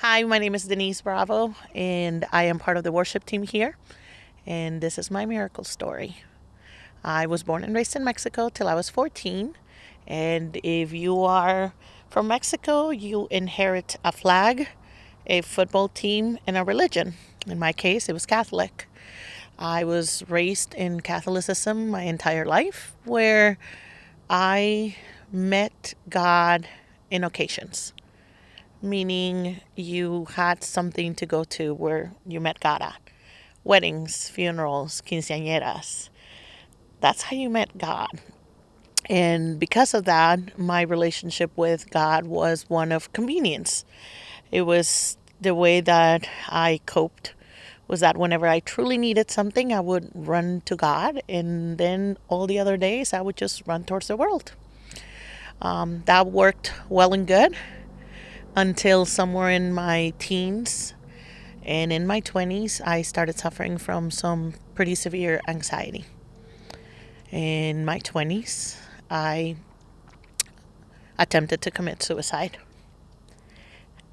Hi, my name is Denisse Bravo, and I am part of the worship team here. And this is my miracle story. I was born and raised in Mexico till I was 14. And if you are from Mexico, you inherit a flag, a football team, and a religion. In my case, it was Catholic. I was raised in Catholicism my entire life, where I met God in occasions, meaning you had something to go to where you met God at. Weddings, funerals, quinceañeras. That's how you met God. And because of that, my relationship with God was one of convenience. It was the way that I coped, was that whenever I truly needed something, I would run to God, and then all the other days I would just run towards the world. That worked well and good until somewhere in my teens and in my 20s, I started suffering from some pretty severe anxiety. In my 20s, I attempted to commit suicide.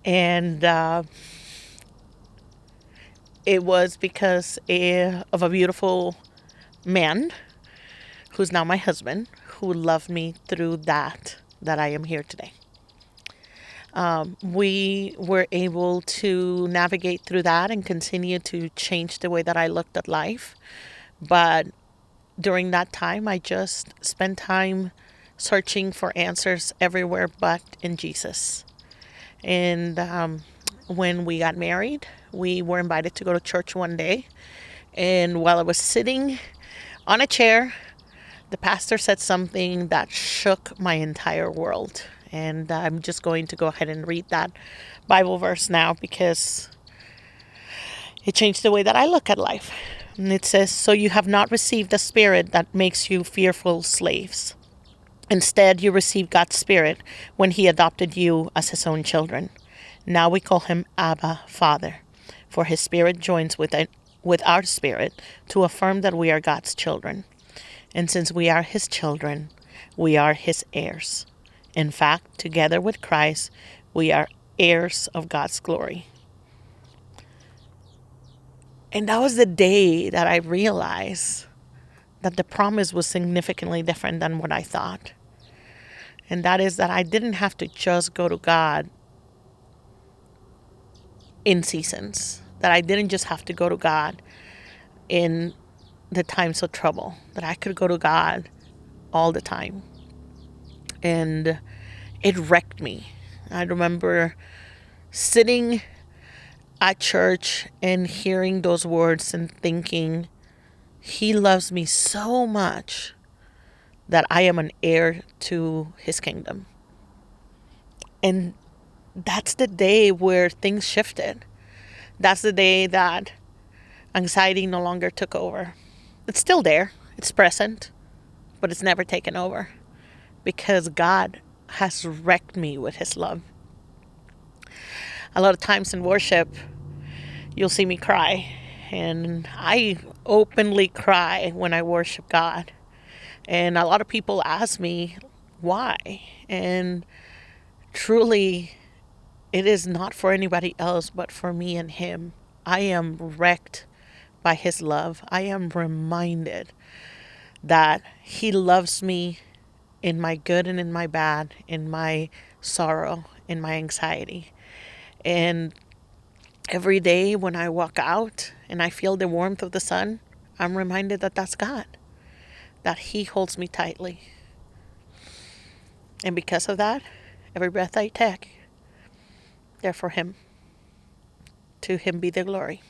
And it was because of a beautiful man who's now my husband, who loved me through that I am here today. We were able to navigate through that and continue to change the way that I looked at life. But during that time, I just spent time searching for answers everywhere but in Jesus. And when we got married, we were invited to go to church one day. And while I was sitting on a chair, the pastor said something that shook my entire world. And I'm just going to go ahead and read that Bible verse now because it changed the way that I look at life. And it says, "So you have not received a spirit that makes you fearful slaves. Instead, you received God's Spirit when He adopted you as His own children. Now we call Him Abba, Father, for His Spirit joins with our spirit to affirm that we are God's children. And since we are His children, we are His heirs. In fact, together with Christ, we are heirs of God's glory." And that was the day that I realized that the promise was significantly different than what I thought. And that is that I didn't have to just go to God in seasons, that I didn't just have to go to God in the times of trouble, that I could go to God all the time. And it wrecked me. I remember sitting at church and hearing those words and thinking, He loves me so much that I am an heir to His kingdom. And that's the day where things shifted. That's the day that anxiety no longer took over. It's still there, it's present, but it's never taken over because God has wrecked me with His love. A lot of times in worship, you'll see me cry, and I openly cry when I worship God. And a lot of people ask me why. And truly, it is not for anybody else but for me and Him. I am wrecked by His love. I am reminded that He loves me in my good and in my bad, in my sorrow, in my anxiety. And every day when I walk out and I feel the warmth of the sun, I'm reminded that that's God, that He holds me tightly. And because of that, every breath I take, they're for Him. To Him be the glory.